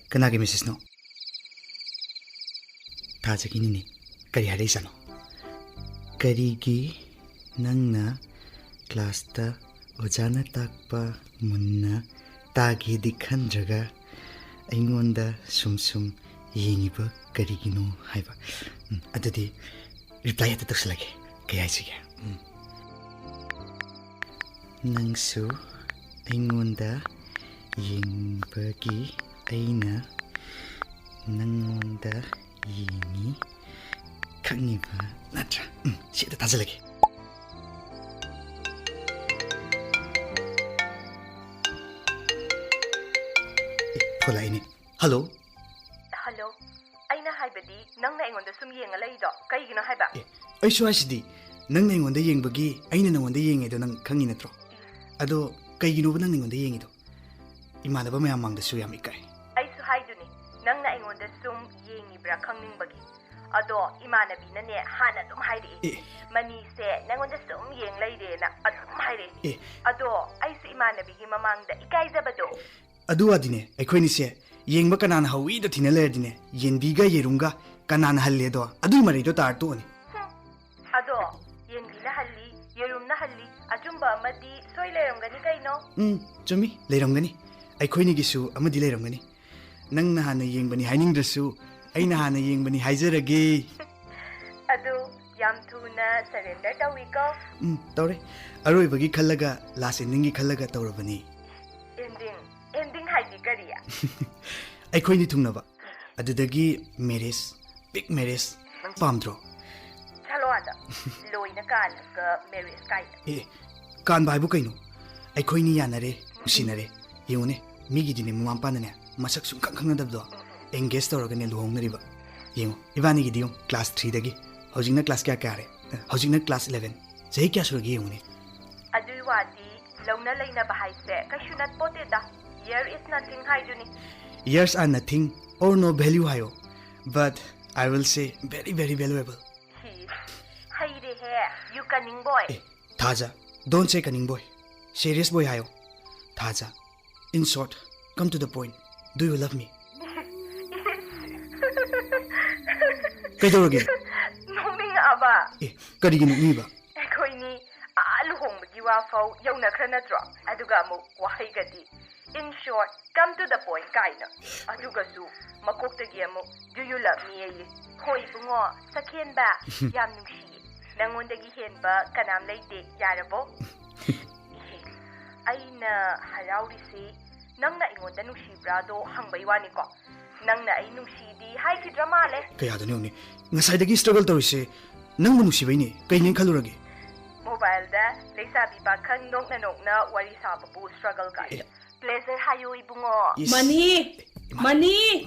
Kanagi Mrs. No Tajakinini Kari Harisano Karigi Nangna Klasta Ojana Takpa Munna Tagi Dikhandraga Aingonda Sum Yingiba Karigino Haiba Adadi reply at the Slake Kayasiga Nangsu Aingonda Yingbagi Eina Nangonda Yingi Kangiba Natra Shit the Tazalaki Polaini Hello Hello Aina Haibadi Nang na ingon da sum yenga laido Kaigino haiba I show Ashdi Nang on the Yang Bagi Aina on the Yang Edo Nang Kanginatro Ado Kaigino Nang on the Yangido Imanaba may among the Suyamikai I su haiduni Nang na ingon da sum yengi bra kangning bagi Ado imana binane hana dum haidi Mani se nangon da sum yeng laide na adum haidi Ado I su imana bigi mamang da ikai zabado Adu adine ekhoni se yengba kanana hawi da thina le dine yenbiga yerunga kanana halle do adu mari do tar to ni Ado yenbi na halli yerum na halli ajumba amadi soi lerongani kaino chumi lerongani ekhoni gisu amadi lerongani nang na hana yengbani haining drasu aina hana yengbani haizarage Adu yam thuna surrender tawiko tawre aroi bagi khallaga last ending gi khallaga tawrabani Ending haidi kariya Ekhoni thungnaba adudagi marriage big marriage pamdro Chalo ada loina kalaga marriage kai kan baibu kaino ekhoni yanare usinare yune migi dine mampanane masak sum khangkhangdabdo engage tawragane luhongnariba yengo ibani gi diyo class 3 dagi hojingna class kya kare hojingna class 11 jahi kya suragi yune adui wadi launa laina bahaise kashunat poteda Year is nothing, Haiduni. Years are nothing or no value, Hayo. But I will say very, very valuable. Haide hair, you cunning boy. Taja, don't say cunning boy. Serious boy, Hayo. Taja, in short, come to the point. Do you love me? Kaidoroge? Noming aba. Karigino niba? Ekoini, aluhong magiwa fau, yauna kranadro. Aduga mo, wahigadi. In short, come to the point, kaina. Adugasu, makoktagi mo, do you love me? Hoy bungo, sakhen ba, yam nungshi. Nangondagi hen ba, kanam laite, yarabo? Aina haraurisi, nang na ingonda nungshi brado, hangbaiwani ko. Nang na ay nungshi di, hai si dramale. Kaya dani oni, ngasaydagi struggle tawise, nang nungshi ba ini, kainin kaluragi? Mobile da, laysabi ba kang nok na wari sababu struggle ka. Pleasure hayo ibungo. Mani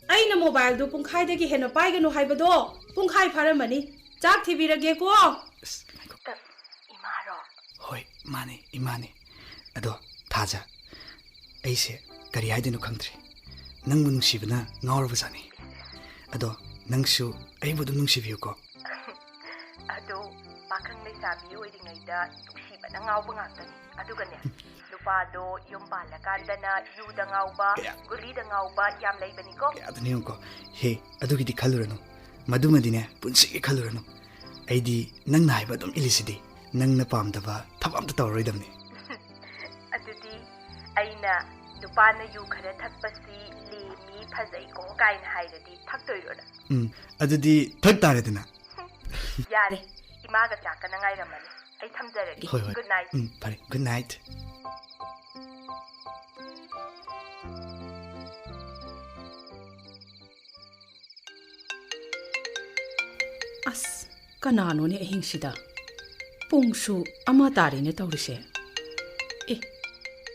Aina mobile do pungkhai dagi heno paiganu haibado pungkhai pharamani chak thibirage ko Imaro Hoi mane imane ado Taja aise kari haidenu khangtre nangbu nungsibana ngawrabasani ado nangsu aibu dum nungsibiyo ko Ado pakang laysabi oiringaida nuksiba na ngawba ngaktani adugane Lupado yung palakandana yuda ngawba gurida ngawba yam laybani ko adani ko he adugidi khalurano madumadine punsigi khalurano aidi nang naiba dum ilisidi nang na pamdaba thabam ta tawroidamni Adudi aina Toubana yu khara thakpasi lemi phazai ko kaina hairadi thaktoirona adudi thak taredana Yare imaga chaka na ngairamani ai thamjaragi Good night Pare good night As kanano ni ahingsida pungsu ama tari ne tawrise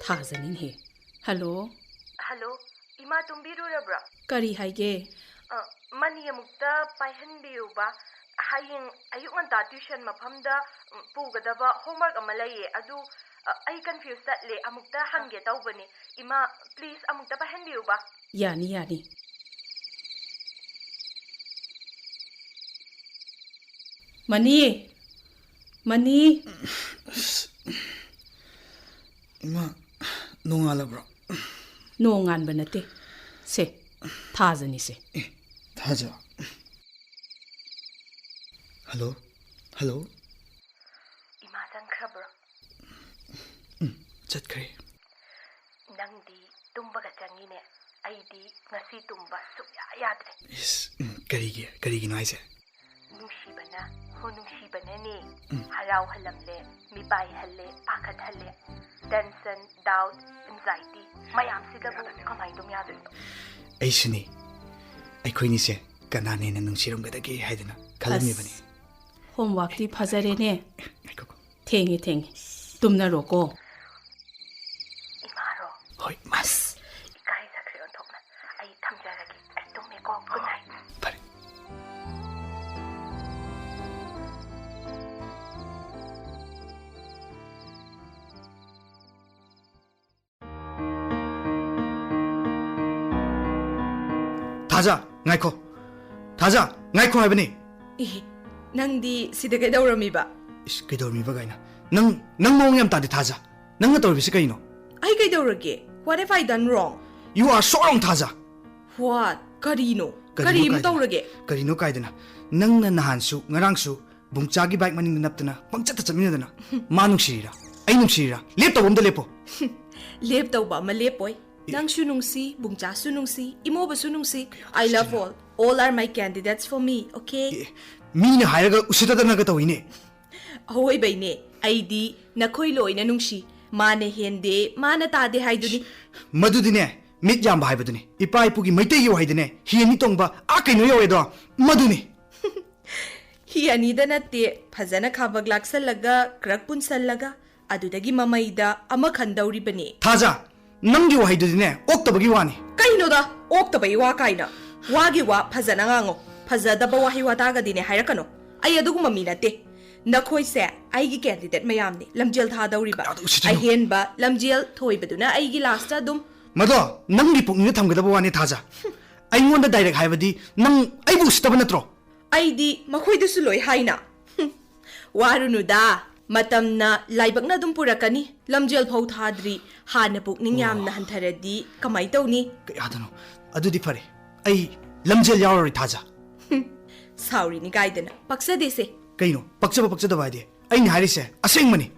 thajanin he Hello Ima tumbirurabra Kari haige Mani amukta paihanbiyuba haying ayuk nganta tuition mafamda pugadaba homework ama laye adu ai confused tatle amukta hange tawbani ima please amukta paihanbiyuba Yani Mani Ima nongalabra Nongan ba nate? Se, thaza ni se. Thaja. Hello? Hello? Ima changkhrabro. Chatkare. Nangdi tumbaga changine. Aidi ngasi tumba sukya yadre. Yes. Karigi no aise. Nungshibana, ho nungshibana ni. Harau halamle, mibai halle, pakat halle. Tension, doubt, anxiety. Mayam sidabu kamay dum yadre. Aisini. Aikoi ni se kanane na nungsirom gadagi haidana. Kalami bani. Homework ti phazare ne. Thengi. Tumna roko. Imaro. Hoi, mas. Ikai sakre on thokna. Ai thamjaragi. Ai tumme ko good night. Pare. Thaja, ngaiko haibani. Nangdi sida kaidawrami ba? Is kaidawrami ba gaina? Nang mawang yam tadi Thaja. Nang natawribisi kaino? Ay kaidawrage. What have I done wrong? You are so wrong, Thaja. What? Karino? Kari mo tawrage? Karino kaidana. Nang na nahansu, ngarangsu, bungchagi bike maning naptana, pangchata chaminadana. Manung shirira. Ay nung shirira. Lep tawamda lepo. Lep taw ba malepoy? Nang sunungsi, bungcha sunungsi, imo ba sunungsi? I love all. All are my candidates for me, okay? Mina hairaga usitadana ga tawine. Ahoy bay ne. Aidi nakoy loy na nungsi. Mane hende, mana tade haiduni. Madudine, mit jamba haibaduni. Ipa ipugi maitay yo haidune. Hiani tongba akaino yo edo. Maduni. Hiani da natte phazana khabag laksalaga krak punsalaga adudagi mamaida ama khandawri bane. Thaja, nangi wa haidudine oktabagi wani. Kaino da oktabai wa kaina. Wagi wa phazana ngango. Phazadaba wa hiwa taga dine hairakano. Ay aduguma minate. Nakoy se aigi candidate mayamni lamjel thadawri ba. Ay hen ba lamjel thoi baduna aigi lasta dum. Mado, nangi pukninga thamgadaba wani Thaja. Ay ngonda direct haibadi nang aibu usitaba natro. Aidi makoy dasu loy haina. Warunu da. Matamna laibakna dum purakani lamjel phau thadri hana pukning yamna hantharadi kamai tawni. Kayadano, adudi fare. Ay lamjel yawrori Thaja. Sorry ni gaidana. Paksa dese. Kaino, paksa baide. Ay ni harise, aseng mani.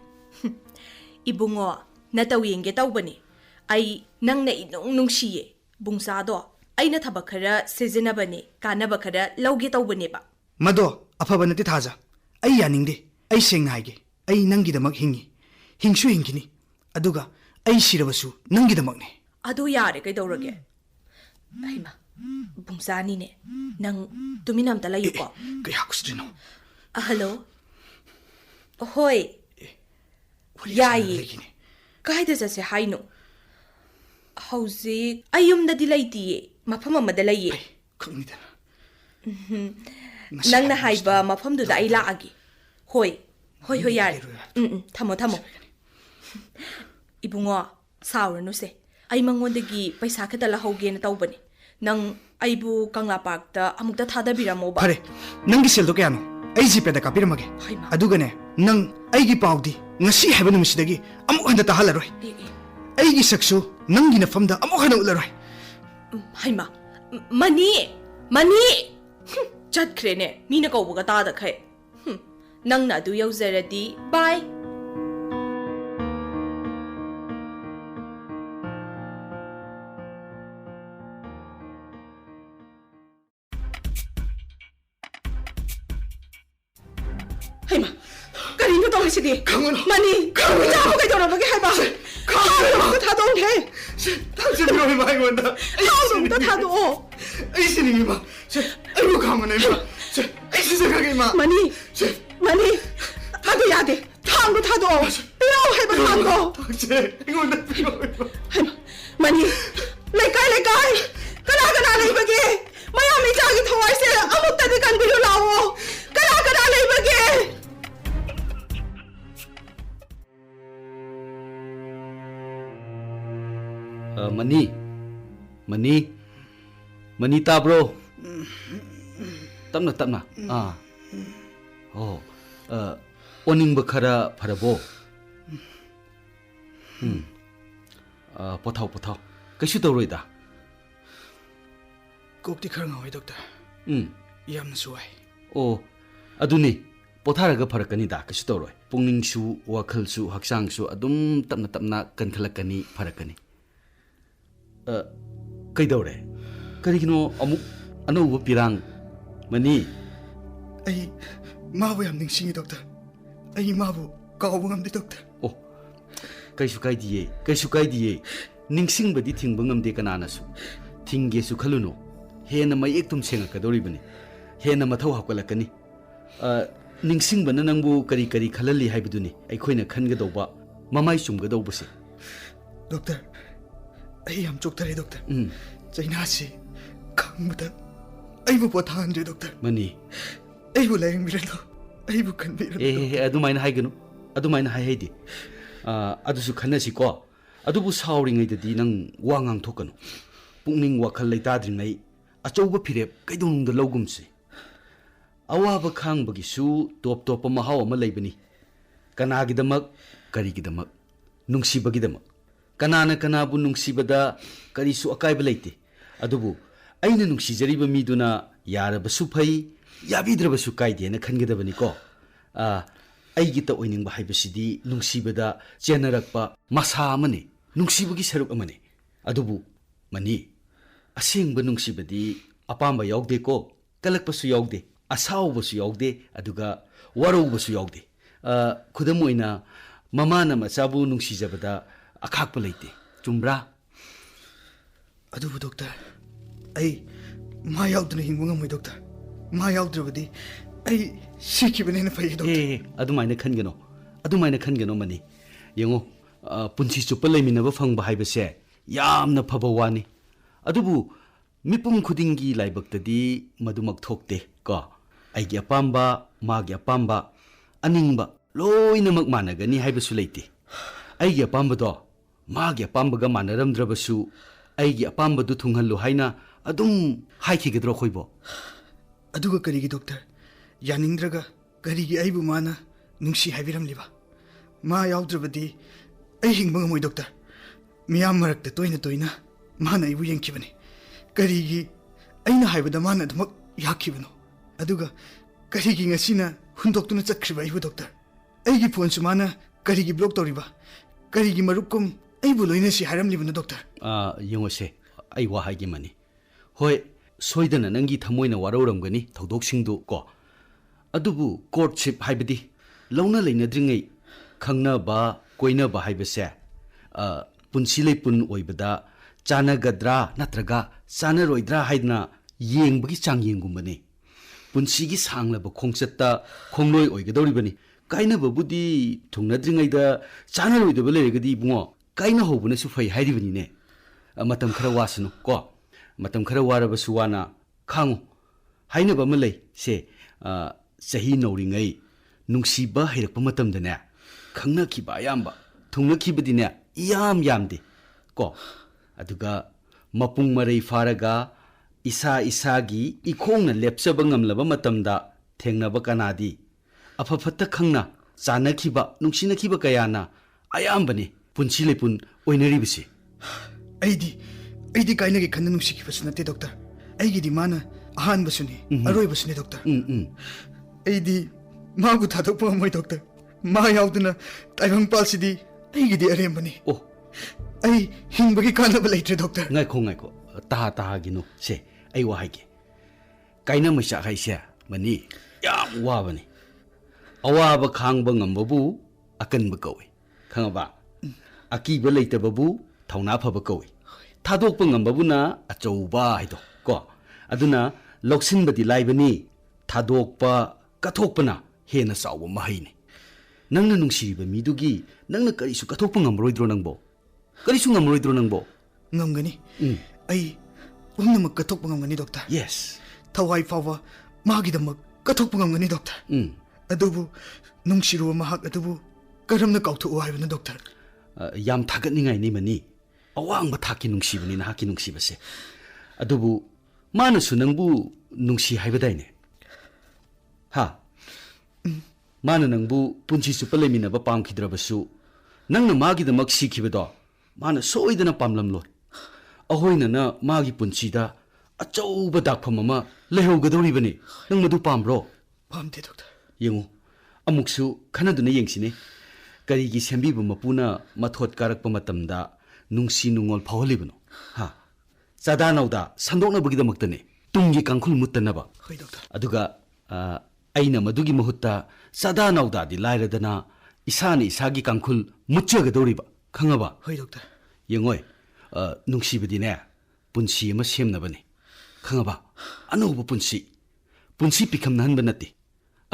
Ibungo, natawiyenge tawbani. Ay nang na inong nungsiye. Bungsado, ay natabakara sezinabani, kanabakara lauge tawbani ba. Mado, apabanati Thaja. Ay yaningde, ay seng haige. Ay nangidamak hingi. Hingshu hingkini. Aduga, ay sirabasu nangidamak ne. Adu yare kay dawrage. Ay ma, bungsani ne. Nang tuminam talayo ko. Kaya ko sa Hello? Hoy. Yayi. Kahit sa si Haino. Hausi, ayum na dilayti. Mapama madalay. Ay, kangita na. Nang nahay ba mapam do da ay laagi. Hoy yari. Tamo. Ibungo, saur no se. Ay mangondagi paisa ka dala hoge na tawbani. Nang aybu kang lapagta amugta thadabira mo ba? Pare, nang gisel do kaya no? Ay zipeda kapiramage. Adugane, nang aygi paudi ngasi haiba numisidagi amuk handa tahalaroy. Aygi saksu nang ginafamda amuk handa ularoy. Haima, mani. Chadkre ne, mina kaubuga tada kay. Nang na du yawzaradi, bye. Haima, karino tawli sidi? Mani, itapo kay dawrabagi haiba. Hauro ka tadong he. Thaja biro mi mai wanda. Hauro ka tado o. Ay siningi ma. Ay mo kama na ma. Ay sisakagi ma. Mani. Tado yade. Tango tado o. Piraw haiba tango. Thaja, ingonda biro ma. Haima, mani. Lekay. Kana laibagi. Mayami jagi thawai se amuk tadi kan biro lawo. Kana laibagi. Mani tabro. Tapna. Oning bakara parabo. Pothau. Kaisu tawroida. Kokti khara ngawi doctor. Yamna suwai. Oh, aduni potharaga pharakani da kaisu tawroi. Pungning su wakhal su haksang su adum tapna kankhalakani pharakani. Kaidawre. Karigino amuk anouba pirang mani. Ai mabu yam ningsingi doctor. Ai mabu kawbu ngamde doctor. Oh, kaisu kaidiye. Ningsing badi thingba ngamde kananasu. Thingge su khaluno. Hena mayek tum sengakadoribani. Hena mathau hakolakani. Ningsing bana nangbu kari khalali haibuduni. Aikhoina khangadawba mamai sumgadawbase. Doctor, ai yam choktare doctor. Chainasi khangbuda ai bu pothandre doctor. Mani. Ai bu layang miralo. Ai bu kanbira. Adumaina haiganu. Adumaina haidi. Adusu khanasi ko. Adubu sauringaidadi nang wangang thokanu. Pungning wakhal leitadringai achouba phirep kaidonungda logumse. Awaba khangbagisu top mahaw ama leibani. Kanagidamak karigidamak nungsibagidamak. Kanana kanabu nungsibada karisu akaiba leite. Adubu aina nungsijariba miduna yarabasu phai yabidrabasu kaidena khangadabani ko. Aigita oiningba haibasidi nungsibada chenarakpa masa amane nungsibagi saruk amane. Adubu mani asengba nungsibadi apamba yawde ko kalakpasu yawde asawbasu yawde aduga waraubasu yawde. Khudamoina mamana machabu nungsijabada akhakpa leite. Chumbra? Adubu doctor. Ai ma yawduna hingbu ngamoi doctor. Ma yawdrabadi ai sikibane na fai doctor. Adumaina khangano mani. Yengo punchi chupa leiminaba phangba haibase yamna phaba wani. Adubu mipum khudingi laibaktadi madumak thokte ko. Aigi apamba magi apamba aningba loinamak managani haibasu leite. Aigi apamba do magi apambaga manaramdrabasu aigi apamba du thunghallu haina adum haikigadro khoibo. Aduga karigi doctor. Yaningdraga karigi aibu mana nungsi haibiramliba. Ma yawdrabadi ai hingba ngamoi doctor. Miyam marakta toina mana ibu yengkibane. Karigi aina haibada mana dumak yakibano. Aduga karigi ngasina hundoktuna chatkriba ibu doctor. Aigi phone su mana karigi block toriba. Karigi marukum aibu loina si haramlibano doctor. Yengose ai wa haigi mani. Hoi soidana nangi thamoina warauramgani thodoksindu ko. Adubu courtship haibadi launa leinadringai khangnaba koinaba haibase punsi leipun oibada chanagadra natraga chanaroidra haidna yengbagi changyenggumbani. Punsigi sanglaba khongchatta khongloi oigadoribani. Kainababudi thungnadringaida chanaroidaba leregadi bungo kaina hobuna su fai hairibani ne. Matam khara wasanu ko. Matam khara warabasu wana khangu hainaba malai se sahi nauringai nungsiba hairakpa matamdane khangnakiba ayamba thungnakibadine yamde ko. Aduga mapung marai faraga isagi ikhongna lepsaba ngamlaba matamda thengnaba kanadi afafatta khangna chanakiba nungsinakiba kayana ayambane punsi lepun oinaribisi. Aidi kainagi khanna nungsikibasu nate doctor. Aigidi mana ahanbasuni aroibasuni doctor. Aidi magu thadokpa ngamoi doctor. Ma yawduna taibang palsidi aigidi arembani. Oh, ai hingbagi kanaba leitre doctor. Ngaiko taha gino se ai wa haige. Kaina maisa haise mani yam wabani. Awaba khangba ngambabu akanba kawi. Khangaba akiba leitababu thauna phaba kawi. Thadokpa ngambabuna achouba haido ko. Aduna loksinbadi laibani thadokpa kathokpana hena sawa mahaini. Nangna nungsiriba midugi nangna karisu kathokpa ngamroidro nangbo. Karisu ngamroidro nangbo. Ngamgani. Ai pumnamak kathokpa ngamgani doctor. Yes. Thawai fawa magidamak kathokpa ngamgani doctor. Adubu nungsiruwa mahak adubu karamna kauthu haibana doctor. Yam thagatningai ni mani. Awangba thaki nungsibani na haki nungsibase. Adubu manasu nangbu nungsi haibadaine. Ha. Mana nangbu punchi chupa leiminaba pamkhidrabasu nangna magidamak sikhibado mana soidana pamlamloi. ꯑꯍꯣꯏꯅꯅ ꯃꯥꯒꯤ ꯄꯨꯟꯁꯤꯗ ꯑꯆꯧꯕ ꯗꯥꯛꯐꯝ ꯑꯃ ꯂꯩꯍꯧꯒꯗꯧꯔꯤꯕꯅꯤ ꯅꯪ ꯃꯗꯨ ꯄꯥꯝꯕ꯭ꯔꯣ ꯄꯥꯝꯗꯦ doctor ꯌꯦꯡꯉꯨ ꯑꯃꯨꯛꯁꯨ ꯈꯟꯅꯗꯨꯅ ꯌꯦꯡꯁꯤꯅꯦ ꯀꯔꯤꯒꯤ ꯁꯦꯝꯕꯤꯕ ꯃꯄꯨꯅ ꯃꯊꯣꯠ ꯀꯥꯔꯛꯄ ꯃꯇꯝꯗ ꯅꯨꯡꯁꯤ ꯅꯨꯡꯉꯣꯜ ꯐꯥꯎꯍꯜꯂꯤꯕꯅꯣ ꯍꯥ ꯆꯥꯗꯥ ꯅꯥꯎꯗꯥ ꯁꯟꯗꯣꯛꯅꯕꯒꯤꯗꯃꯛꯇꯅꯦ ꯇꯨꯡꯒꯤ ꯀꯥꯡꯈꯨꯜ ꯃꯨꯠꯇꯅꯕ ꯍꯣꯏ ꯗꯣꯛꯇꯔ ꯑꯗꯨꯒ ꯑꯩꯅ ꯃꯗꯨꯒꯤ ꯃꯍꯨꯠꯇ ꯆꯥꯗꯥ ꯅꯥꯎꯗꯥꯗꯤ ꯂꯥꯏꯔꯗꯅ ꯏꯁꯥꯅ ꯏꯁꯥꯒꯤ ꯀꯥꯡꯈꯨꯜ ꯃꯨꯠꯆꯒꯗꯧꯔꯤꯕ ꯈꯪꯉꯕ ꯍꯣꯏ ꯗꯣꯛꯇꯔ ꯌꯦꯡꯉꯣꯏ ꯅꯨꯡꯁꯤꯕꯗꯤꯅꯦ ꯄꯨꯟꯁꯤ ꯑꯃ ꯁꯦꯝꯅꯕꯅꯤ ꯈꯪꯉꯕ ꯑꯅꯧꯕ ꯄꯨꯟꯁꯤ ꯄꯤꯈꯝꯅꯍꯟꯕ ꯅꯠꯇꯦ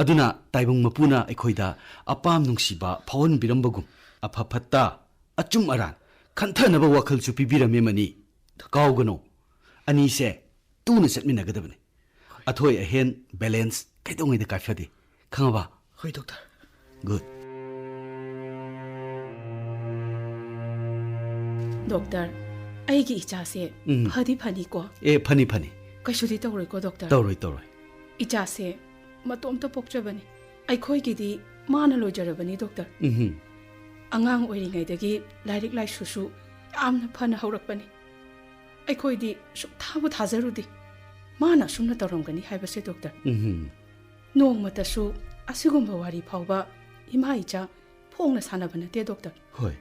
ꯑꯗꯨꯅ ꯇꯥꯏꯕꯪ ꯃꯄꯨꯅ ꯑꯩꯈꯣꯏꯗ ꯑꯄꯥꯝ ꯅꯨꯡꯁꯤꯕ ꯐꯥꯎꯍꯟꯕꯤꯔꯝꯕꯒꯨꯝ ꯑꯐ ꯐꯠꯇ ꯑꯆꯨꯝ ꯑꯔꯥꯟ ꯈꯟꯊꯅꯕ ꯋꯥꯈꯜꯁꯨ ꯄꯤꯕꯤꯔꯝꯃꯦ ꯃꯅꯤ ꯀꯥꯎꯒꯅꯣ ꯑꯅꯤꯁꯦ ꯇꯨꯅ ꯆꯠꯃꯤꯟꯅꯒꯗꯕꯅꯤ ꯑꯊꯣꯏ ꯑꯍꯦꯟ ꯕꯦꯂꯦꯟꯁ ꯀꯩꯗꯧꯉꯩꯗ ꯀꯥꯏꯐꯗꯦ ꯈꯪꯉꯕ ꯍꯣꯏ ꯗꯣꯛꯇꯔ ꯒꯨꯗ ꯗꯣꯛꯇꯔ ꯑꯩꯒꯤ ꯏꯆꯥꯁꯦ ꯐꯗꯤ ꯐꯅꯤꯀꯣ ꯑꯦ ꯐꯅꯤ ꯀꯩꯁꯨꯗꯤ ꯇꯧꯔꯣꯏꯀꯣ ꯗꯣꯛꯇꯔ ꯇꯧꯔꯣꯏ ꯏꯆꯥꯁꯦ ꯃꯇꯣꯝꯇ ꯄꯣꯛꯆꯕꯅꯤ ꯑꯩꯈꯣꯏꯒꯤꯗꯤ ꯃꯥꯅ ꯂꯣꯏꯖꯔꯕꯅꯤ ꯗꯣꯛꯇꯔ ꯑꯉꯥꯡ ꯑꯣꯏꯔꯤꯉꯩꯗꯒꯤ ꯂꯥꯏꯔꯤꯛ ꯂꯥꯏꯁꯨꯁꯨ ꯌꯥꯝꯅ ꯐꯅ ꯍꯧꯔꯛꯄꯅꯤ ꯑꯩꯈꯣꯏꯗꯤ ꯁꯨꯛꯊꯥꯕꯨ ꯊꯥꯖꯔꯨꯗꯦ ꯃꯥꯅ ꯑꯁꯨꯝꯅ ꯇꯧꯔꯝꯒꯅꯤ ꯍꯥꯏꯕꯁꯦ ꯗꯣꯛꯇꯔ ꯅꯣꯡꯃꯇꯁꯨ ꯑꯁꯤꯒꯨꯝꯕ ꯋꯥꯔꯤ ꯐꯥꯎꯕ ꯏꯃꯥ ꯏꯆꯥ ꯐꯣꯡꯅ ꯁꯥꯟꯅꯕ ꯅꯠꯇꯦ ꯗꯣꯛꯇꯔ ꯍꯣꯏ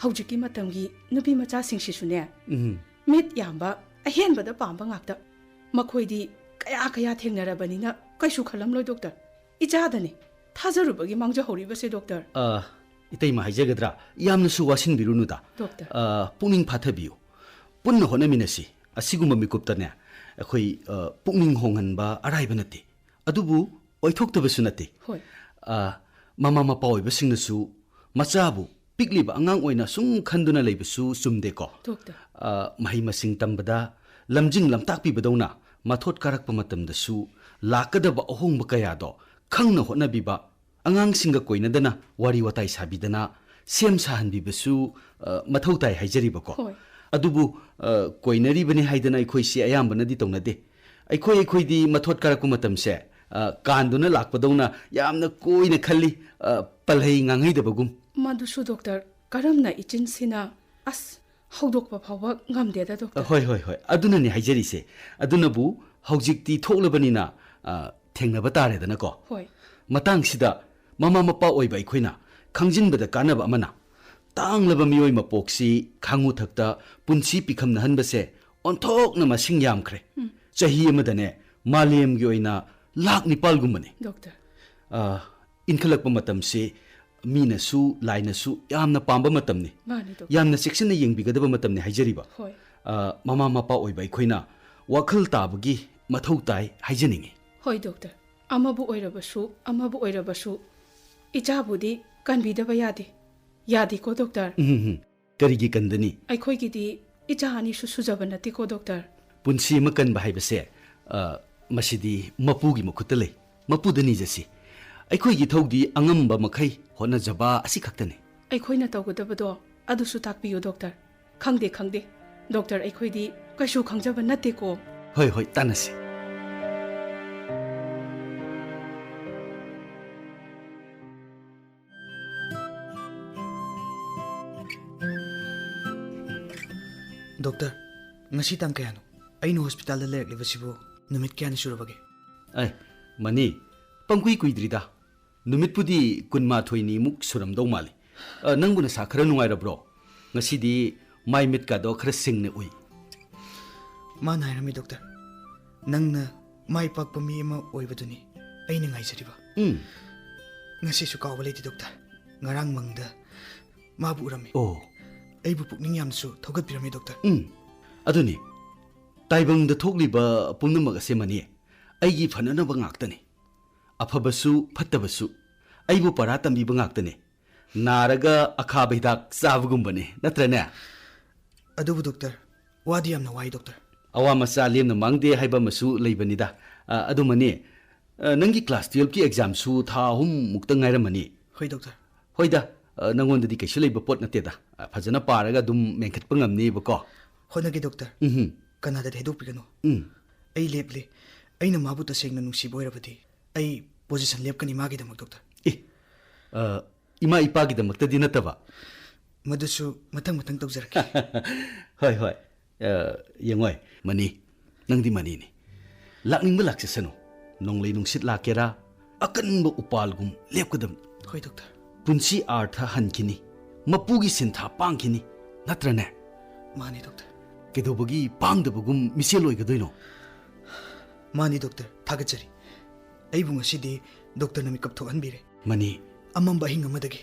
ꯍꯧꯖꯤꯛꯀꯤ ꯃꯇꯝꯒꯤ ꯅꯨꯄꯤ ꯃꯆꯥꯁꯤꯡꯁꯤꯁꯨꯅꯦ ꯃꯤꯠ ꯌꯥꯝꯕ ꯑꯍꯦꯟꯕꯗ ꯄꯥꯝꯕ ꯉꯥꯛꯇ ꯃꯈꯣꯏꯗꯤ ꯀꯌꯥ ꯊꯦꯡꯅꯔꯕꯅꯤꯅ ꯀꯩꯁꯨ ꯈꯜꯂꯝꯂꯣꯏ ꯗꯣꯛꯇꯔ ꯏꯆꯥꯗꯅꯤ ꯊꯥꯖꯔꯨꯕꯒꯤ ꯃꯥꯡꯖꯍꯧꯔꯤꯕꯁꯦ ꯗꯣꯛꯇꯔ ꯏꯇꯩꯃ ꯍꯥꯏꯖꯒꯗ꯭ꯔꯥ ꯌꯥꯝꯅꯁꯨ ꯋꯥꯁꯤꯟꯕꯤꯔꯨꯅꯨꯗ ꯗꯣꯛꯇꯔ ꯄꯨꯛꯅꯤꯡ ꯐꯥꯊꯕꯤꯌꯨ ꯄꯨꯟꯅ ꯍꯣꯠꯅꯃꯤꯟꯅꯁꯤ ꯑꯁꯤꯒꯨꯝꯕ ꯃꯤꯀꯨꯞꯇꯅꯦ ꯑꯩꯈꯣꯏ ꯄꯨꯛꯅꯤꯡ ꯍꯣꯡꯍꯟꯕ ꯑꯔꯥꯏꯕ ꯅꯠꯇꯦ ꯑꯗꯨꯕꯨ ꯑꯣꯏꯊꯣꯛꯇꯕꯁꯨ ꯅꯠꯇꯦ ꯍꯣꯏ ꯃꯃꯥ ꯃꯄꯥ ꯑꯣꯏꯕꯁꯤꯡꯅꯁꯨ ꯃꯆꯥꯕꯨ ꯄꯤꯛꯂꯤꯕ ꯑꯉꯥꯡ ꯑꯣꯏꯅ ꯁꯨꯝ ꯈꯟꯗꯨꯅ ꯂꯩꯕꯁꯨ ꯆꯨꯝꯗꯦꯀꯣ ꯗꯣꯛꯇꯔ ꯃꯍꯩ ꯃꯁꯤꯡ ꯇꯝꯕꯗ ꯂꯝꯖꯤꯡ ꯂꯝꯇꯥꯛꯄꯤꯕꯗꯧꯅ ꯃꯊꯣꯠ ꯀꯥꯔꯛꯄ ꯃꯇꯝꯗꯁꯨ ꯂꯥꯛꯀꯗꯕ ꯑꯍꯣꯡꯕ ꯀꯌꯥꯗꯣ ꯈꯪꯅ ꯍꯣꯠꯅꯕꯤꯕ ꯑꯉꯥꯡꯁꯤꯡꯒ ꯀꯣꯏꯅꯗꯅ ꯋꯥꯔꯤ ꯋꯥꯇꯥꯏ ꯁꯥꯕꯤꯗꯅ ꯁꯦꯝ ꯁꯥꯍꯟꯕꯤꯕꯁꯨ ꯃꯊꯧ ꯇꯥꯏ ꯍꯥꯏꯖꯔꯤꯕꯀꯣ ꯍꯣꯏ ꯑꯗꯨꯕꯨ ꯀꯣꯏꯅꯔꯤꯕꯅꯤ ꯍꯥꯏꯗꯅ ꯑꯩꯈꯣꯏꯁꯤ ꯑꯌꯥꯝꯕꯅꯗꯤ ꯇꯧꯅꯗꯦ ꯑꯩꯈꯣꯏꯗꯤ ꯃꯊꯣꯠ ꯀꯥꯔꯛꯄ ꯃꯇꯝꯁꯦ ꯀꯥꯟꯗꯨꯅ ꯂꯥꯛꯄꯗꯧꯅ ꯌꯥꯝꯅ ꯀꯣꯏꯅ ꯈꯜꯂꯤ ꯄꯜꯍꯩ ꯉꯥꯡꯍꯩꯗꯕꯒꯨꯝ ꯃꯗꯨꯁꯨ ꯗꯣꯛꯇꯔ ꯀꯔꯝꯅ ꯏꯆꯤꯟꯁꯤꯅ ꯑꯁ ꯍꯧꯗꯣꯛꯄ ꯐꯥꯎꯕ ꯉꯝꯗꯦꯗ ꯗꯣꯛꯇꯔ ꯍꯣꯏ ꯑꯗꯨꯅꯅꯤ ꯍꯥꯏꯖꯔꯤꯁꯦ ꯑꯗꯨꯅꯕꯨ ꯍꯧꯖꯤꯛꯇꯤ ꯊꯣꯛꯂꯕꯅꯤꯅ ꯊꯦꯡꯅꯕ ꯇꯥꯔꯦꯗꯅꯀꯣ ꯍꯣꯏ ꯃꯇꯥꯡꯁꯤꯗ ꯃꯃꯥ ꯃꯄꯥ ꯑꯣꯏꯕ ꯑꯩꯈꯣꯏꯅ ꯈꯪꯖꯤꯟꯕꯗ ꯀꯥꯟꯅꯕ ꯑꯃꯅ ꯇꯥꯡꯂꯕ ꯃꯤꯑꯣꯏ ꯃꯄꯣꯛꯁꯤ ꯈꯥꯡꯉꯨꯊꯛꯇ ꯄꯨꯟꯁꯤ ꯄꯤꯈꯝꯅꯍꯟꯕꯁꯦ ꯑꯣꯟꯊꯣꯛꯅ ꯃꯁꯤꯡ ꯌꯥꯝꯈ꯭ꯔꯦ ꯆꯍꯤ ꯑꯃꯗꯅꯦ ꯃꯥꯂꯦꯝꯒꯤ ꯑꯣꯏꯅ ꯂꯥꯛ 9 ꯗꯣꯛꯇꯔ ꯏꯟꯈꯠꯂꯛꯄ ꯃꯇꯝꯁꯤ ꯃꯤꯅꯁꯨ ꯂꯥꯏꯅꯁꯨ ꯌꯥꯝꯅ ꯄꯥꯝꯕ ꯃꯇꯝꯅꯤ ꯃꯥꯅꯤ ꯗꯣꯛꯇꯔ ꯌꯥꯝꯅ ꯆꯦꯛꯁꯤꯟꯅ ꯌꯦꯡꯕꯤꯒꯗꯕ ꯃꯇꯝꯅꯤ ꯍꯥꯏꯖꯔꯤꯕ ꯍꯣꯏ ꯃꯃꯥ ꯃꯄꯥ ꯑꯣꯏꯕ ꯑꯩꯈꯣꯏꯅ ꯋꯥꯈꯜ ꯇꯥꯕꯒꯤ ꯃꯊꯧ ꯇꯥꯏ ꯍꯥꯏꯖꯅꯤꯡꯉꯤ ꯍꯣꯏ ꯗꯣꯛꯇꯔ ꯑꯃꯕꯨ ꯑꯣꯏꯔꯕꯁꯨ ꯏꯆꯥꯕꯨꯗꯤ ꯀꯟꯕꯤꯗꯕ ꯌꯥꯗꯦꯀꯣ ꯗꯣꯛꯇꯔ ꯀꯔꯤꯒꯤ ꯀꯟꯗꯅꯤ ꯑꯩꯈꯣꯏꯒꯤꯗꯤ ꯏꯆꯥ ꯑꯅꯤꯁꯨ ꯁꯨꯖꯕ ꯅꯠꯇꯦꯀꯣ ꯗꯣꯛꯇꯔ ꯄꯨꯟꯁꯤ ꯑꯃ ꯀꯟꯕ ꯍꯥꯏꯕꯁꯦ ꯃꯁꯤꯗꯤ ꯃꯄꯨꯒꯤ ꯃꯈꯨꯠꯇ ꯂꯩ ꯃꯄꯨꯗ ꯅꯤꯖꯁꯤ ꯑꯩꯈꯣꯏꯒꯤ ꯊꯧꯗꯤ ꯑꯉꯝꯕ ꯃꯈꯩ ꯍꯣꯠꯅꯖꯕ ꯑꯁꯤ ꯈꯛꯇꯅꯤ ꯑꯩꯈꯣꯏꯅ ꯇꯧꯒꯗꯕꯗꯣ ꯑꯗꯨꯁꯨ ꯇꯥꯛꯄꯤꯌꯨ ꯗꯣꯛꯇꯔ ꯈꯪꯗꯦ ꯗꯣꯛꯇꯔ ꯑꯩꯈꯣꯏꯗꯤ ꯀꯩꯁꯨ ꯈꯪꯖꯕ ꯅꯠꯇꯦꯀꯣ ꯍꯣꯏ ꯇꯥꯟꯅꯁꯤ ꯗꯣꯛꯇꯔ ꯉꯁꯤ ꯇꯥꯡ ꯀꯌꯥꯅꯣ ꯑꯩꯅ ꯍꯣꯁꯄꯤꯇꯥꯜꯗ ꯂꯩꯔꯛꯂꯤꯕꯁꯤꯕꯨ ꯅꯨꯃꯤꯠ ꯀꯌꯥꯅꯤ ꯁꯨꯔꯕꯒꯦ ꯃꯅꯤ ꯄꯪꯀꯨꯏ ꯀꯨꯏꯗ꯭ꯔꯤꯗ ꯅꯨꯃꯤꯠꯄꯨꯗꯤ 12ꯃꯨꯛ ꯁꯨꯔꯝꯗꯧ ꯃꯥꯜꯂꯤ ꯅꯪꯕꯨ ꯅꯁꯥ ꯈꯔ ꯅꯨꯡꯉꯥꯏꯔꯕ꯭ꯔో ꯉꯁꯤꯗꯤ ꯃꯥꯏ ꯃꯤꯠꯀꯥꯗꯣ ꯈꯔ ꯁꯤꯡꯅ ꯎꯏ ꯃꯥꯅ ꯍꯥꯏꯔꯝꯃꯤ ꯗꯣꯛꯇꯔ ꯅꯪꯅ ꯃꯥꯏ ꯄꯥꯛꯄ ꯃꯤ ꯑꯃ ꯑꯣꯏꯕꯗꯨꯅꯤ ꯑꯩꯅ ꯉꯥꯏꯖꯔꯤꯕ ꯉꯁꯤꯁꯨ ꯀꯥꯎꯕ ꯂꯩꯇꯦ ꯗꯣꯛꯇꯔ ꯉꯔꯥꯡ ꯃꯪꯗ ꯃꯥꯕꯨ ꯎꯔꯝꯃꯤ ꯑꯩꯕꯨ ꯄꯨꯛꯅꯤꯡ ꯌꯥꯝꯅꯁꯨ ꯊꯧꯒꯠꯄꯤꯔꯝꯃꯤ ꯗꯣꯛꯇꯔ ꯑꯗꯨꯅꯤ ꯇꯥꯏꯕꯪꯗ ꯊꯣꯛꯂꯤꯕ ꯄꯨꯝꯅꯃꯛ ꯑꯁꯦ ꯃꯅꯤ ꯑꯩꯒꯤ ꯐꯅꯅꯕ ꯉꯥꯛꯇꯅꯤ ꯑꯐꯕꯁꯨ ꯐꯠꯇꯕꯁꯨ ꯑꯩꯕꯨ ꯄꯔꯥ ꯇꯝꯕꯤꯕ ꯉꯥꯛꯇꯅꯤ ꯅꯥꯔꯒ ꯑꯈꯥꯕ ꯍꯤꯗꯥꯛ ꯆꯥꯕꯒꯨꯝꯕꯅꯤ ꯅꯠꯇ꯭ꯔꯅꯦ ꯑꯗꯨꯕꯨ ꯗꯣꯛꯇꯔ ꯋꯥꯗꯤ ꯌꯥꯝꯅ ꯋꯥꯏ ꯗꯣꯛꯇꯔ ꯑꯋꯥ ꯃꯆꯥ ꯂꯦꯝꯅ ꯃꯥꯡꯗꯦ ꯍꯥꯏꯕ ꯑꯃꯁꯨ ꯂꯩꯕꯅꯤꯗ ꯑꯗꯨꯃꯅꯤ ꯅꯪꯒꯤ ꯀ꯭ꯂꯥꯁ 12ꯀꯤ ꯑꯦꯛꯖꯥꯝꯁꯨ ꯊꯥ 3 ꯉꯥꯏꯔꯝꯃꯅꯤ ꯍꯣꯏ ꯗꯣꯛꯇꯔ ꯍꯣꯏꯗ ꯅꯪꯉꯣꯟꯗꯗꯤ ꯀꯩꯁꯨ ꯂꯩꯕ ꯄꯣꯠ ꯅꯠꯇꯦꯗ ꯐꯖꯅ ꯄꯥꯔꯒ ꯑꯗꯨꯝ ꯃꯦꯟꯈꯠꯄ ꯉꯝꯅꯤꯕꯀꯣ ꯍꯣꯠꯅꯒꯦ ꯗꯣꯛꯇꯔ ꯀꯅꯥꯗ ꯍꯩꯗꯣꯛꯄꯤꯒꯅꯨ ꯑꯩ ꯂꯦꯞꯂꯤ ꯑꯩꯅ ꯃꯥꯕꯨ ꯇꯁꯦꯡꯅ ꯅꯨꯡꯁꯤꯕ ꯑꯣꯏꯔꯕꯗꯤ ꯑꯩ ꯄꯣꯖꯤꯁꯟ ꯂꯦꯞꯀꯅꯤ ꯃꯥꯒꯤꯗꯃꯛ ꯗꯣꯛꯇꯔ ꯏꯃꯥ ꯏꯄꯥꯒꯤꯗꯃꯛꯇꯗꯤ ꯅꯠꯇꯕ ꯃꯗꯨꯁꯨ ꯃꯊꯪ ꯇꯧꯖꯔꯛꯀꯦ ꯍꯣꯏ ꯌꯦꯡꯉꯣꯏ ꯃꯅꯤ ꯅꯪꯗꯤ ꯃꯅꯤꯅꯤ ꯂꯥꯛꯅꯤꯡꯕ ꯂꯥꯛꯆꯁꯅꯨ ꯅꯣꯡꯂꯩ ꯅꯨꯡꯁꯤꯠ ꯂꯥꯛꯀꯦꯔꯥ ꯑꯀꯟꯕ ꯎꯄꯥꯜꯒꯨꯝ ꯂꯦꯞꯀꯗꯕꯅꯤ ꯍꯣꯏ ꯗꯣꯛꯇꯔ ꯄꯨꯟꯁꯤ ꯑꯥꯔꯊ ꯍꯟꯈꯤꯅꯤ ꯃꯄꯨꯒꯤ ꯁꯤꯟꯊꯥ ꯄꯥꯡꯈꯤꯅꯤ ꯅꯠꯇ꯭ꯔꯅꯦ ꯃꯥꯅꯤ ꯗꯣꯛꯇꯔ ꯀꯩꯗꯧꯕꯒꯤ ꯄꯥꯡꯗꯕꯒꯨꯝ ꯃꯤꯁꯦꯜ ꯑꯣꯏꯒꯗꯣꯏꯅꯣ ꯃꯥꯅꯤ ꯗꯣꯛꯇꯔ ꯊꯥꯒꯠꯆꯔꯤ ꯑꯩꯕꯨ ꯉꯁꯤꯗꯤ ꯗꯣꯛꯇꯔꯅ ꯃꯤꯀꯞ ꯊꯣꯛꯍꯟꯕꯤꯔꯦ ꯃꯅꯤ ꯑꯃꯝꯕ ꯑꯍꯤꯡ ꯑꯃꯗꯒꯤ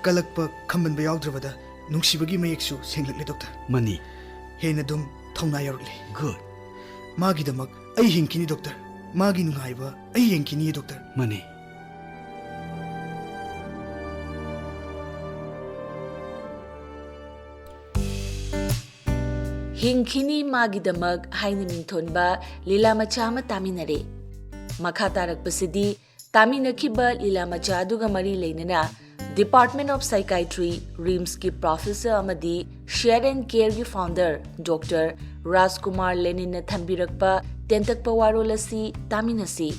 ꯀꯂꯛꯄ ꯈꯝꯕꯟꯕ ꯌꯥꯎꯗ꯭ꯔꯕꯗ ꯅꯨꯡꯁꯤꯕꯒꯤ ꯃꯌꯦꯛꯁꯨ ꯁꯦꯡꯂꯛꯂꯦ ꯗꯣꯛꯇꯔ ꯃꯅꯤ ꯍꯦꯟꯅ ꯑꯗꯨꯝ ꯊꯧꯅꯥ ꯌꯥꯎꯔꯛꯂꯤ ꯒꯨꯗ ꯃꯥꯒꯤꯗꯃꯛ ꯑꯩ ꯍꯤꯡꯈꯤꯅꯤ ꯗꯣꯛꯇꯔ ꯃꯥꯒꯤ ꯅꯨꯡꯉꯥꯏꯕ ꯑꯩ ꯌꯦꯡꯈꯤꯅꯤ ꯗꯣꯛꯇꯔ ꯃꯅꯤ Hingkhini Magidamak haina mingthonba Lila macha ama taminare. Makha tarakpasidi taminakhiba Lila macha aduga mari leinana Department of Psychiatry RIMS ki Professor amadi Share and Care ki Founder Dr. Rajkumar Lenin na thambirakpa tentakpa warol asi taminasi.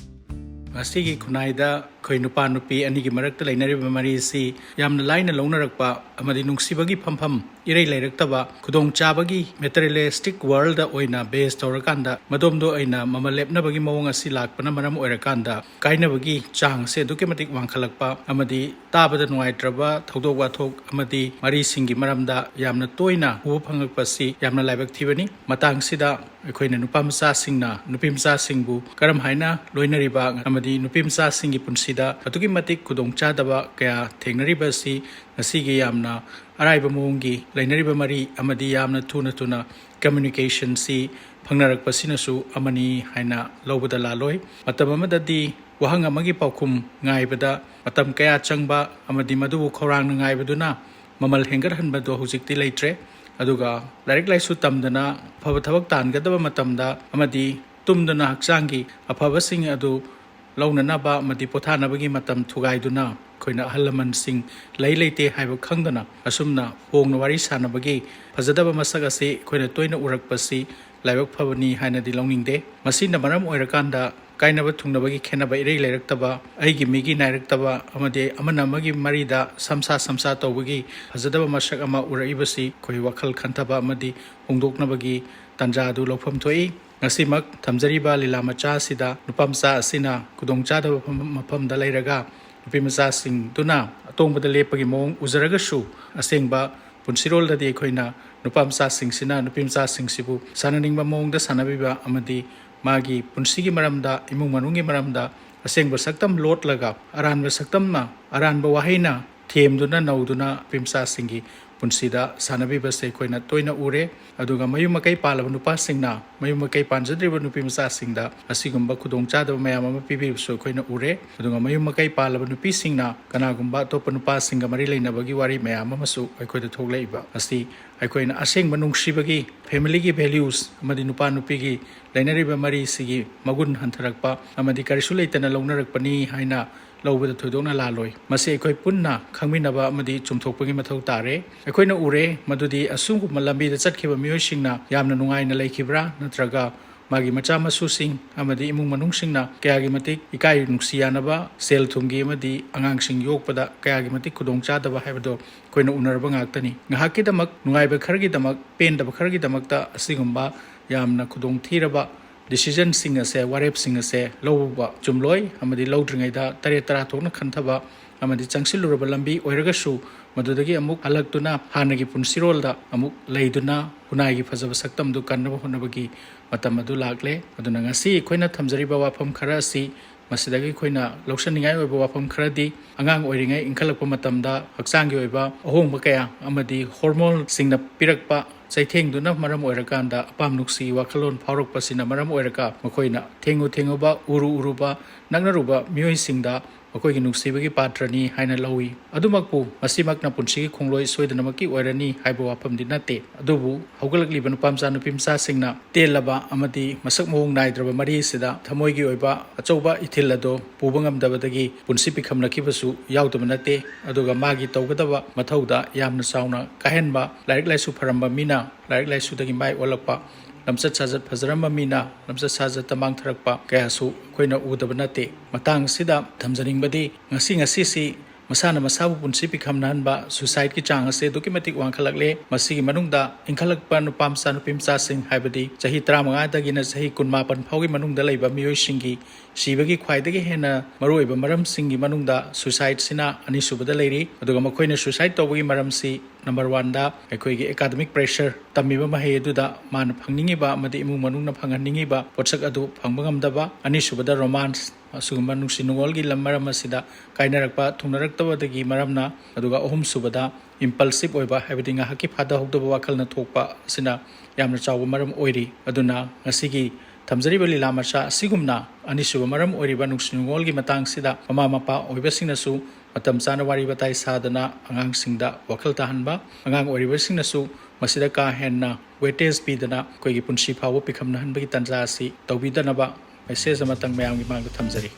Asigi kunaida khoi nupa nupi anigi marakta lainariba mari si yamna laina launarakpa amadi nungsibagi phampham irei lairaktaба khudong chabagi materialistic world da oina base torakanda madomdo aina mamallepnabagi mawong asi lakpana maram oirakanda kainabagi chang se duke matik wangkhalakpa amadi tabada nuaitraba thodok wathok amadi mari singi maramda yamna toina hu phangakpa si yamna laibak thibani matang sida ꯑꯩꯈꯣꯏꯅ ꯅꯨꯄꯥ ꯃꯆꯥꯁꯤꯡꯅ ꯅꯨꯄꯤ ꯃꯆꯥꯁꯤꯡꯕꯨ ꯀꯔꯝ ꯍꯥꯏꯅ ꯂꯣꯏꯅꯔꯤꯕ ꯑꯃꯗꯤ ꯅꯨꯄꯤ ꯃꯆꯥꯁꯤꯡꯒꯤ ꯄꯨꯟꯁꯤꯗ ꯑꯗꯨꯛꯀꯤ ꯃꯇꯤꯛ ꯈꯨꯗꯣꯡꯆꯥꯗꯕ ꯀꯌꯥ ꯊꯦꯡꯅꯔꯤꯕ ꯑꯁꯤ ꯉꯁꯤꯒꯤ ꯌꯥꯝꯅ ꯑꯔꯥꯏꯕ ꯃꯑꯣꯡꯒꯤ ꯂꯩꯅꯔꯤꯕ ꯃꯔꯤ ꯑꯃꯗꯤ ꯌꯥꯝꯅ ꯊꯨꯅ ꯀꯝꯃ꯭ꯌꯨꯅꯤꯀꯦꯁꯟꯁꯤ ꯐꯪꯅꯔꯛꯄꯁꯤꯅꯁꯨ ꯑꯃꯅꯤ ꯍꯥꯏꯅ ꯂꯧꯕꯗ ꯂꯥꯜꯂꯣꯏ ꯃꯇꯝ ꯑꯃꯗꯗꯤ ꯋꯥꯍꯪ ꯑꯃꯒꯤ ꯄꯥꯎꯈꯨꯝ ꯉꯥꯏꯕꯗ ꯃꯇꯝ ꯀꯌꯥ ꯆꯪꯕ ꯑꯃꯗꯤ ꯃꯗꯨꯕꯨ ꯈꯧꯔꯥꯡꯅ ꯉꯥꯏꯕꯗꯨꯅ ꯃꯃꯜ ꯍꯦꯟꯒꯠꯍꯟꯕꯗꯣ ꯍꯧꯖꯤꯛꯇꯤ ꯂꯩꯇ꯭ꯔꯦ ꯑꯗꯨꯒ ꯂꯥꯏꯔꯤꯛ ꯂꯥꯏꯁꯨ ꯇꯝꯗꯅ ꯑꯐꯕ ꯊꯕꯛ ꯇꯥꯟꯒꯗꯕ ꯃꯇꯝꯗ ꯑꯃꯗꯤ ꯇꯨꯝꯗꯨꯅ ꯍꯛꯆꯥꯡꯒꯤ ꯑꯐꯕꯁꯤꯡ ꯑꯗꯨ ꯂꯧꯅꯅꯕ ꯑꯃꯗꯤ ꯄꯣꯊꯥꯅꯕꯒꯤ ꯃꯇꯝ ꯊꯨꯒꯥꯏꯗꯨꯅ ꯑꯩꯈꯣꯏꯅ ꯑꯍꯜ ꯂꯃꯟꯁꯤꯡ ꯂꯩꯇꯦ ꯍꯥꯏꯕ ꯈꯪꯗꯅ ꯑꯁꯨꯝꯅ ꯍꯣꯡꯅ ꯋꯥꯔꯤ ꯁꯥꯟꯅꯕꯒꯤ ꯐꯖꯗꯕ ꯃꯁꯛ ꯑꯁꯤ ꯑꯩꯈꯣꯏꯅ ꯇꯣꯏꯅ ꯎꯔꯛꯄꯁꯤ ꯂꯥꯏꯕꯛ ꯐꯕꯅꯤ ꯍꯥꯏꯅꯗꯤ ꯂꯧꯅꯤꯡꯗꯦ ꯃꯁꯤꯅ ꯃꯔꯝ ꯑꯣꯏꯔꯀꯥꯟꯗ ꯀꯥꯏꯅꯕ ꯊꯨꯡꯅꯕꯒꯤ ꯈꯦꯟꯅꯕ ꯏꯔꯩ ꯂꯩꯔꯛꯇꯕ ꯑꯩꯒꯤ ꯃꯤꯒꯤ ꯅꯥꯏꯔꯛꯇꯕ ꯑꯃꯗꯤ ꯑꯃꯅ ꯑꯃꯒꯤ ꯃꯔꯤꯗ ꯁꯝꯁꯥ ꯇꯧꯕꯒꯤ ꯐꯖꯗꯕ ꯃꯁꯛ ꯑꯃ ꯎꯔꯛꯏꯕꯁꯤ ꯑꯩꯈꯣꯏ ꯋꯥꯈꯜ ꯈꯟꯊꯕ ꯑꯃꯗꯤ ꯍꯣꯡꯗꯣꯛꯅꯕꯒꯤ ꯇꯥꯟꯖꯥ ꯑꯗꯨ ꯂꯧꯐꯝ ꯊꯣꯛꯏ ꯉꯁꯤꯃꯛ ꯊꯝꯖꯔꯤꯕ ꯂꯤꯂꯥ ꯃꯆꯥ ꯑꯁꯤꯗ ꯅꯨꯄꯥ ꯃꯆꯥ ꯑꯁꯤꯅ ꯈꯨꯗꯣꯡꯆꯥꯗꯕ ꯃꯐꯝꯗ ꯂꯩꯔꯒ ꯅꯨꯄꯤ ꯃꯆꯥꯁꯤꯡꯗꯨꯅ ꯑꯇꯣꯡꯕꯗ ꯂꯦꯞꯄꯒꯤ ꯃꯑꯣꯡ ꯎꯖꯔꯒꯁꯨ ꯑꯁꯦꯡꯕ ꯄꯨꯟꯁꯤꯔꯣꯜꯗꯗꯤ ꯑꯩꯈꯣꯏꯅ ꯅꯨꯄꯥ ꯃꯆꯥꯁꯤꯡꯁꯤꯅ ꯅꯨꯄꯤ ꯃꯆꯥꯁꯤꯡꯁꯤꯕꯨ ꯁꯥꯟꯅꯅꯤꯡꯕ ꯃꯑꯣꯡꯗ ꯁꯥꯟꯅꯕꯤꯕ ꯑꯃꯗꯤ ꯃꯥꯒꯤ ꯄꯨꯟꯁꯤꯒꯤ ꯃꯔꯝꯗ ꯏꯃꯨꯡ ꯃꯅꯨꯡꯒꯤ ꯃꯔꯝꯗ ꯑꯁꯦꯡꯕ ꯁꯛꯇꯝ ꯂꯣꯠꯂꯒ ꯑꯔꯥꯟꯕ ꯁꯛꯇꯝꯅ ꯑꯔꯥꯟꯕ ꯋꯥꯍꯩꯅ ꯊꯦꯝꯗꯨꯅ ꯅꯧꯗꯨꯅ ꯅꯨꯄꯤ ꯃꯆꯥꯁꯤꯡꯒꯤ ꯄꯨꯟꯁꯤꯗ ꯁꯥꯟꯅꯕꯤꯕꯁꯦ ꯑꯩꯈꯣꯏꯅ ꯇꯣꯏꯅ ꯎꯔꯦ ꯑꯗꯨꯒ ꯃꯌꯨꯝ ꯃꯀꯩ ꯄꯥꯜꯂꯕ ꯅꯨꯄꯥꯁꯤꯡꯅ ꯃꯌꯨꯝ ꯃꯀꯩ ꯄꯥꯟꯖꯗ꯭ꯔꯤꯕ ꯅꯨꯄꯤ ꯃꯆꯥꯁꯤꯡꯗ ꯑꯁꯤꯒꯨꯝꯕ ꯈꯨꯗꯣꯡꯆꯥꯗꯕ ꯃꯌꯥꯝ ꯑꯃ ꯄꯤꯕꯤꯕꯁꯨ ꯑꯩꯈꯣꯏꯅ ꯎꯔꯦ ꯑꯗꯨꯒ ꯃꯌꯨꯝ ꯃꯀꯩ ꯄꯥꯜꯂꯕ ꯅꯨꯄꯤꯁꯤꯡꯅ ꯀꯅꯥꯒꯨꯝꯕ ꯑꯇꯣꯞꯄ ꯅꯨꯄꯥꯁꯤꯡꯒ ꯃꯔꯤ ꯂꯩꯅꯕꯒꯤ ꯋꯥꯔꯤ ꯃꯌꯥꯝ ꯑꯃꯁꯨ ꯑꯩꯈꯣꯏꯗ ꯊꯣꯛꯂꯛꯏꯕ ꯑꯁꯤ ꯑꯩꯈꯣꯏꯅ ꯑꯁꯦꯡꯕ ꯅꯨꯡꯁꯤꯕꯒꯤ ꯐꯦꯃꯤꯂꯤꯒꯤ ꯚꯦꯂ꯭ꯌꯨꯁ ꯑꯃꯗꯤ ꯅꯨꯄꯥ ꯅꯨꯄꯤꯒꯤ ꯂꯩꯅꯔꯤꯕ ꯃꯔꯤꯁꯤꯒꯤ ꯃꯒꯨꯟ ꯍꯟꯊꯔꯛꯄ ꯑꯃꯗꯤ ꯀꯔꯤꯁꯨ ꯂꯩꯇꯅ ꯂꯧꯅꯔꯛꯄꯅꯤ ꯍꯥꯏꯅ ꯂꯧꯕꯗ ꯊꯣꯏꯗꯣꯛꯅ ꯂꯥꯜꯂꯣꯏ ꯃꯁꯤ ꯑꯩꯈꯣꯏ ꯄꯨꯟꯅ ꯈꯪꯃꯤꯟꯅꯕ ꯑꯃꯗꯤ ꯆꯨꯝꯊꯣꯛꯄꯒꯤ ꯃꯊꯧ ꯇꯥꯔꯦ ꯑꯩꯈꯣꯏꯅ ꯎꯔꯦ ꯃꯗꯨꯗꯤ ꯑꯁꯨꯝꯒꯨꯝꯕ ꯂꯝꯕꯤꯗ ꯆꯠꯈꯤꯕ ꯃꯤꯑꯣꯏꯁꯤꯡꯅ ꯌꯥꯝꯅ ꯅꯨꯡꯉꯥꯏꯅ ꯂꯩꯈꯤꯕ꯭ꯔꯥ ꯅꯠꯇ꯭ꯔꯒ ꯃꯥꯒꯤ ꯃꯆꯥ ꯃꯁꯨꯁꯤꯡ ꯑꯃꯗꯤ ꯏꯃꯨꯡ ꯃꯅꯨꯡꯁꯤꯡꯅ ꯀꯌꯥꯒꯤ ꯃꯇꯤꯛ ꯏꯀꯥꯏ ꯅꯨꯡꯁꯤ ꯌꯥꯅꯕ ꯁꯦꯜ ꯊꯨꯝꯒꯤ ꯑꯃꯗꯤ ꯑꯉꯥꯡꯁꯤꯡ ꯌꯣꯛꯄꯗ ꯀꯌꯥꯒꯤ ꯃꯇꯤꯛ ꯈꯨꯗꯣꯡꯆꯥꯗꯕ ꯍꯥꯏꯕꯗꯣ ꯑꯩꯈꯣꯏꯅ ꯎꯅꯔꯕ ꯉꯥꯛꯇꯅꯤ ꯉꯥꯏꯍꯥꯛꯀꯤꯗꯃꯛ ꯅꯨꯡꯉꯥꯏꯕ ꯈꯔꯒꯤꯗꯃꯛ ꯄꯦꯟꯗꯕ ꯈꯔꯒꯤꯗꯃꯛꯇ ꯑꯁꯤꯒꯨꯝꯕ ꯌꯥꯝꯅ ꯈꯨꯗꯣꯡꯊꯤꯔꯕ ꯗꯤꯁꯤꯖꯟꯁꯤꯡ ꯑꯁꯦ ꯋꯥꯔꯦꯞꯁꯤꯡ ꯑꯁꯦ ꯂꯧꯕ ꯆꯨꯝꯂꯣꯏ ꯑꯃꯗꯤ ꯂꯧꯗ꯭ꯔꯤꯉꯩꯗ ꯇꯔꯦꯠ ꯇꯔꯥ ꯊꯣꯛꯅ ꯈꯟꯊꯕ ꯑꯃꯗꯤ ꯆꯪꯁꯤꯜꯂꯨꯔꯕ ꯂꯝꯕꯤ ꯑꯣꯏꯔꯒꯁꯨ ꯃꯗꯨꯗꯒꯤ ꯑꯃꯨꯛ ꯍꯜꯂꯛꯇꯨꯅ ꯍꯥꯟꯅꯒꯤ ꯄꯨꯟꯁꯤꯔꯣꯜꯗ ꯑꯃꯨꯛ ꯂꯩꯗꯨꯅ ꯈꯨꯟꯅꯥꯏꯒꯤ ꯐꯖꯕ ꯁꯛꯇꯝꯗꯨ ꯀꯟꯅꯕ ꯍꯣꯠꯅꯕꯒꯤ ꯃꯇꯝ ꯑꯗꯨ ꯂꯥꯛꯂꯦ ꯑꯗꯨꯅ ꯉꯁꯤ ꯑꯩꯈꯣꯏꯅ ꯊꯝꯖꯔꯤꯕ ꯋꯥꯐꯝ ꯈꯔ ꯑꯁꯤ ꯃꯁꯤꯗꯒꯤ ꯑꯩꯈꯣꯏꯅ ꯂꯧꯁꯟꯅꯤꯡꯉꯥꯏ ꯑꯣꯏꯕ ꯋꯥꯐꯝ ꯈꯔꯗꯤ ꯑꯉꯥꯡ ꯑꯣꯏꯔꯤꯉꯩ ꯏꯟꯈꯠꯂꯛꯄ ꯃꯇꯝꯗ ꯍꯛꯆꯥꯡꯒꯤ ꯑꯣꯏꯕ ꯑꯍꯣꯡꯕ ꯀꯌꯥ ꯑꯃꯗꯤ ꯍꯣꯔꯃꯣꯟꯁꯤꯡꯅ ꯄꯤꯔꯛꯄ ꯆꯩꯊꯦꯡꯗꯨꯅ ꯃꯔꯝ ꯑꯣꯏꯔꯀꯥꯟꯗ ꯑꯄꯥꯝ ꯅꯨꯡꯁꯤ ꯋꯥꯈꯜꯂꯣꯟ ꯐꯥꯎꯔꯛꯄꯁꯤꯅ ꯃꯔꯝ ꯑꯣꯏꯔꯒ ꯃꯈꯣꯏꯅ ꯊꯦꯡꯉꯨꯕ ꯎꯔꯨꯕ ꯅꯛꯅꯔꯨꯕ ꯃꯤꯑꯣꯏꯁꯤꯡꯗ ꯃꯈꯣꯏꯒꯤ ꯅꯨꯡꯁꯤꯕꯒꯤ ꯄꯥꯇ꯭ꯔꯅꯤ ꯍꯥꯏꯅ ꯂꯧꯏ ꯑꯗꯨꯃꯛꯄꯨ ꯃꯁꯤꯃꯛꯅ ꯄꯨꯟꯁꯤꯒꯤ ꯈꯣꯡꯂꯣꯏ ꯁꯣꯏꯗꯅꯃꯛꯀꯤ ꯑꯣꯏꯔꯅꯤ ꯍꯥꯏꯕ ꯋꯥꯐꯝꯗꯤ ꯅꯠꯇꯦ ꯑꯗꯨꯕꯨ ꯍꯧꯒꯠꯂꯛꯂꯤꯕ ꯅꯨꯄꯥ ꯃꯆꯥ ꯅꯨꯄꯤ ꯃꯆꯥꯁꯤꯡꯅ ꯇꯦꯜꯂꯕ ꯑꯃꯗꯤ ꯃꯁꯛ ꯃꯑꯣꯡ ꯅꯥꯏꯗ꯭ꯔꯕ ꯃꯔꯤ ꯑꯁꯤꯗ ꯊꯃꯣꯏꯒꯤ ꯑꯣꯏꯕ ꯑꯆꯧꯕ ꯏꯊꯤꯜ ꯑꯗꯣ ꯄꯨꯕ ꯉꯝꯗꯕꯗꯒꯤ ꯄꯨꯟꯁꯤ ꯄꯤꯈꯝꯂꯛꯈꯤꯕꯁꯨ ꯌꯥꯎꯗꯕ ꯅꯠꯇꯦ ꯑꯗꯨꯒ ꯃꯥꯒꯤ ꯇꯧꯒꯗꯕ ꯃꯊꯧꯗ ꯌꯥꯝꯅ ꯆꯥꯎꯅ ꯀꯥꯏꯍꯟꯕ ꯂꯥꯏꯔꯤꯛ ꯂꯥꯏꯁꯨ ꯐꯔꯝꯕ ꯃꯤꯅ ꯂꯥꯏꯔꯤꯛ ꯂꯥꯏꯁꯨꯗꯒꯤ ꯃꯥꯏ ꯑꯣꯜꯂꯛꯄ ꯂꯝꯆꯠ ꯁꯥꯖꯠ ꯐꯖꯔꯝꯕ ꯃꯤꯅ ꯂꯝꯆꯠ ꯁꯥꯖꯠꯇ ꯃꯥꯡꯊꯔꯛꯄ ꯀꯌꯥꯁꯨ ꯑꯩꯈꯣꯏꯅ ꯎꯗꯕ ꯅꯠꯇꯦ ꯃꯇꯥꯡ ꯑꯁꯤꯗ ꯊꯝꯖꯅꯤꯡꯕꯗꯤ ꯉꯁꯤꯁꯤ masana masabu punsi pikamnanba suicide ki chang ase documentic wangkhalakle masigi manungda ingkhalakpa nupamsa nupimsa sing haibadi chahi 35 dagina chahi 18 phaugi manungda leiba miyoi singi sibagi khwaidagi hena maroiba maram singi manungda suicide sina ani subada leiri aduga makoina suicide tawagi maram si number 1 da ekoigi academic pressure tamiba mahe duda man phangningi ba amadi imung manungna phanghanningi ba potsak adu phangbangamdaba ani subada romance asugumba nungsinungolgi lammaram asida kainarakpa thungnaraktabadagi maramna aduga ahum subada impulsive oiba habidi nga haki phada hokdoba wakhalna thokpa sina yamna chawba maram oiri aduna ngasigi thamjariba lila macha asigumna anisuba maram oiriba nungsinungolgi matang sida mama mapa oibasingnasu matam chana wari batai sadana angangsingda wakhal tahanba angang oiribasingnasu masida ka henna weightage pidana koigi punsi phawo pikhamna hanbagi tanja asi tawbidanaba message amatang mayamgi mangda thamjari